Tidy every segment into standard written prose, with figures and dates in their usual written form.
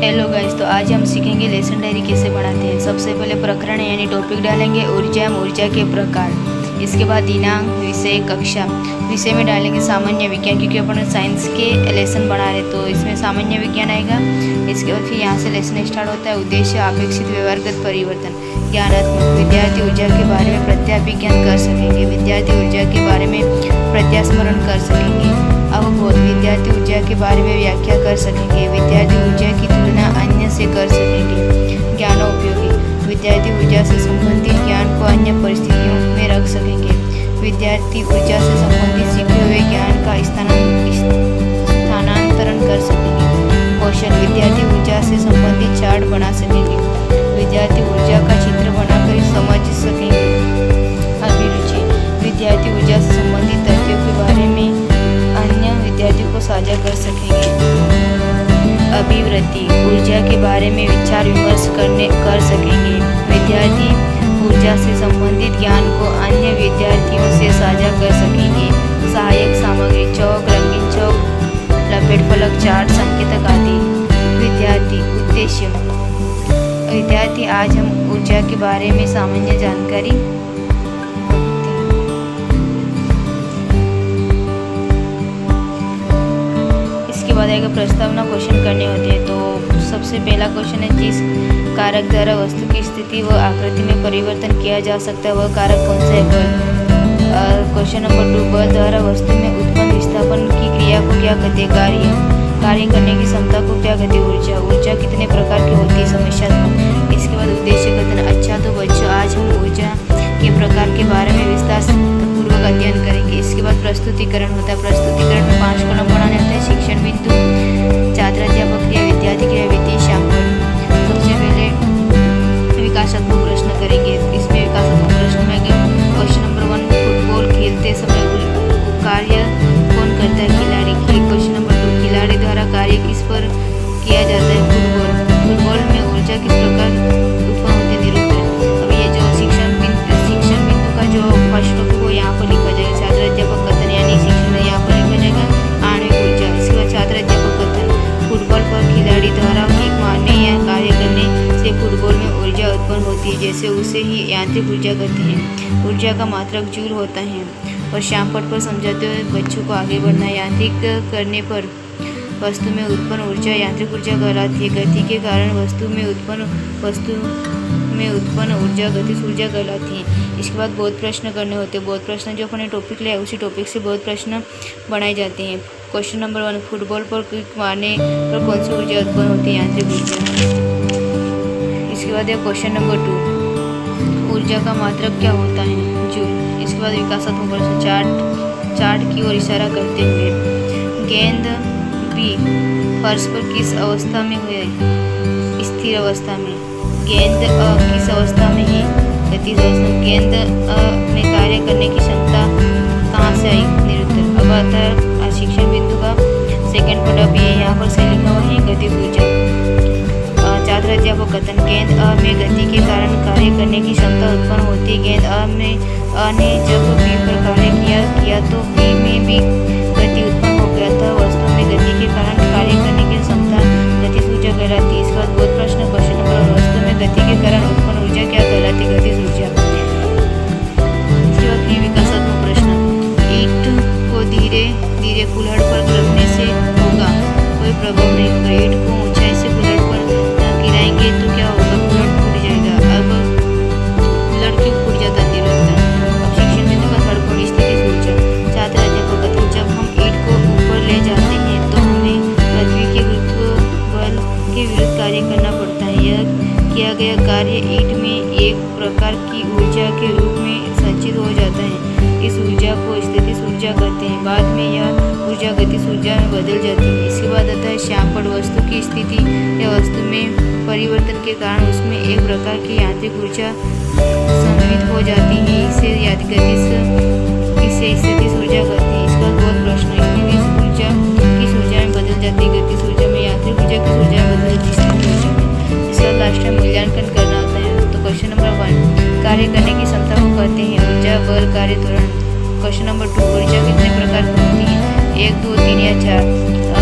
Hello guys, तो आज हम सीखेंगे लेसन डायरी कैसे बनाते हैं। सबसे पहले प्रकरण यानी टॉपिक डालेंगे ऊर्जा के प्रकार। इसके बाद दिनांक, विषय, कक्षा। विषय में डालेंगे सामान्य विज्ञान, क्योंकि अपन साइंस के लेसन बना रहे तो इसमें सामान्य विज्ञान आएगा। इसके बाद फिर यहाँ से लेसन स्टार्ट होता है। उद्देश्य अपेक्षित व्यवहारगत परिवर्तन। ज्ञानात्मक, विद्यार्थी ऊर्जा के बारे में प्रत्याभिज्ञान कर सकेंगे। विद्यार्थी ऊर्जा के बारे में प्रत्यास्मरण कर सकेंगे। अवबोध, विद्यार्थी ऊर्जा के बारे में व्याख्या कर सकेंगे। विद्यार्थी ऊर्जा की तुलना अन्य से कर सकेंगे। ज्ञानोपयोगी, विद्यार्थी ऊर्जा से संबंधित ज्ञान को अन्य परिस्थितियों में रख सकेंगे। विद्यार्थी ऊर्जा से संबंधित सीखे हुए ज्ञान का स्थानांतरण कर सकेंगे। कौशल, विद्यार्थी ऊर्जा से संबंधित चार्ट बना सकेंगे। विद्यार्थी ऊर्जा का चित्र बनाकर समझ सकेंगे। अभिरुचि, विद्यार्थी ऊर्जा से संबंधित तथ्यों के बारे में अन्य विद्यार्थियों को साझा कर सकेंगे। अभिवृत्ति, ऊर्जा के बारे में विचार विमर्श कर सकेंगे। विद्यार्थी ऊर्जा से संबंधित ज्ञान को अन्य विद्यार्थियों से साझा कर सकेंगे। सहायक सामग्री, चौक, रंगीन चौक, लपेट फलक, चार्ट, संकेतक आदि। विद्यार्थी उद्देश्य, विद्यार्थी आज हम ऊर्जा के बारे में सामान्य जानकारी। इसके बाद आएगा प्रस्तावना, क्वेश्चन करने होते हैं। तो सबसे पहला क्वेश्चन है, जिस कारक द्वारा वस्तु की स्थिति व आकृति में परिवर्तन किया जा सकता है वह कारक कौन सा है? बल। क्वेश्चन नंबर 2, बल द्वारा वस्तु में उत्पन्न विस्थापन की क्रिया को क्या कहते हैं? कार्य करने की क्षमता को क्या कहते हैं? ऊर्जा। ऊर्जा कितने प्रकार की होती है? समस्यात्मक। इसके बाद उद्देश्य कथन। अच्छा तो बच्चों, आज हम ऊर्जा के प्रकार के बारे में विस्तार पूर्वक अध्ययन करेंगे। इसके बाद प्रस्तुतिकरण होता है। प्रस्तुतिकरण में 5 कॉलम बनाने होते हैं। शिक्षण बिंदु, छात्र अध्यापक क्रिया, विद्यार्थी क्रिया, वित्तीय श्यामपढ़। सबसे पहले विकासात्मक प्रश्न करेंगे। इसमें विकासात्मक प्रश्न में क्वेश्चन नंबर 1, फुटबॉल खेलते समय कार्य कौन करता है? खिलाड़ी। क्वेश्चन नंबर 2, खिलाड़ी द्वारा कार्य किस पर किया जाता है? फुटबॉल। फुटबॉल में ऊर्जा किस प्रकार उत्पन्न होती है? निरूपण। अब ये जो शिक्षण बिंदु का जो फर्स्ट टॉपिक वो यहाँ पर लिखा जाएगा। छात्र अध्यापक कथन यानी शिक्षण यहाँ पर लिखा जाएगा आणविक ऊर्जा। इसके बाद छात्र अध्यापक कथन, फुटबॉल पर खिलाड़ी द्वारा किक मारने या कार्य करने से फुटबॉल में ऊर्जा उत्पन्न होती है, जैसे उसे ही यांत्रिक ऊर्जा कहते हैं। ऊर्जा का मात्रक जूल होता है। और श्यामपट्ट पर समझाते हुए बच्चों को आगे बढ़ना। यांत्रिक करने पर वस्तु में उत्पन्न ऊर्जा यांत्रिक ऊर्जा कहलाती है। गति के कारण वस्तु में उत्पन्न ऊर्जा गतिज ऊर्जा कहलाती है। इसके बाद बहुत प्रश्न करने होते हैं। बहुत प्रश्न जो अपने टॉपिक लिया उसी टॉपिक से बहुत प्रश्न बनाए जाते हैं। क्वेश्चन नंबर 1, फुटबॉल पर किक मारने पर कौन सी ऊर्जा उत्पन्न होती है? यांत्रिक ऊर्जा। इसके बाद है क्वेश्चन नंबर 2, ऊर्जा का मात्रक क्या होता है? जूल। इसके बाद विकासात्मक प्रश्न, चार्ट की ओर इशारा करते हुए, गेंद बी फर्श पर किस अवस्था में हुए? स्थिर अवस्था में। गेंद अ किस अवस्था में है? गतिज अवस्था में। गेंद अ में कार्य करने की क्षमता कहाँ से आई? निरुत्तर। अब आता है शिक्षण बिंदु का सेकंड पार्ट। अब ये यहाँ पर से लिखा हुआ है गतिज ऊर्जा। छात्र अध्यापक कथन, गेंद अ में गति के कारण कार्य करने की क्षमता उत्पन्न होती है। गेंद अ ने जब बी पर कार्य किया तो बी में भी गति उत्पन्न हो गया था। वस्तु में गति के कारण कार्य करने की क्षमता गतिज ऊर्जा कहलाती है। इसके बाद बहुत प्रश्न। क्वेश्चन नंबर 1, वस्तु में गति के कारण उत्पन्न ऊर्जा क्या कहलाती है? गतिज ऊर्जा। इसके बाद फिर विकासात्मक प्रश्न, ईंट को धीरे धीरे कुल्हड़ पर रखने से होगा? कोई प्रभाव नहीं होगा। ईंट को ऊंचाई से कुल्हड़ पर गिराएंगे तो क्या होगा? कुल्हड़ फूट जाएगा। अब कुल्हड़ क्यों फूट जाता है? निरुत्तर। अब शिक्षण बिंदु का थर्ड पॉइंट, स्थितिज ऊर्जा। छात्र अध्यापक कथन, जब हम ईंट को ऊपर ले जाते हैं तो हमें पृथ्वी के गुरुत्व बल के विरुद्ध कार्य करना पड़ता है। यह किया गया कार्य ईंट में एक प्रकार की ऊर्जा के रूप में संचित हो जाता है। इस ऊर्जा को स्थितिज ऊर्जा कहते हैं। बाद में यह ऊर्जा गतिज ऊर्जा में बदल जाती है। इसके बाद आता है श्यामपट्ट, वस्तु की स्थिति या वस्तु में परिवर्तन के कारण उसमें एक प्रकार की यांत्रिक ऊर्जा सम्मिलित हो जाती है। इसे स्थितिज ऊर्जा कहते हैं। इसका बहुत प्रश्न, स्थितिज ऊर्जा किस ऊर्जा में बदल जाती है? गतिज ऊर्जा में। यांत्रिक ऊर्जा किस ऊर्जा में बदल जाती है? स्थितिज ऊर्जा में। इसका लास्ट में मूल्यांकन करना होता है। तो क्वेश्चन नंबर 1, कार्य करने की क्षमता को कहते हैं ऊर्जा, बल, कार्य, त्वरण। क्वेश्चन नंबर 2, ऊर्जा कितने प्रकार की होती है? 1, 2, 3 या 4।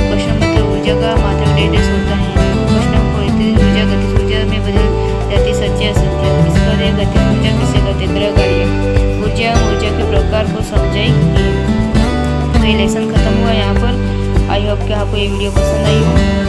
क्वेश्चन नंबर 3, ऊर्जा का मात्रक डेढ़ होता है। क्वेश्चन नंबर प्रकार को समझाएगी। तो ये लेसन ख़त्म हुआ यहाँ पर। आई होप कि आपको ये वीडियो पसंद आई हो।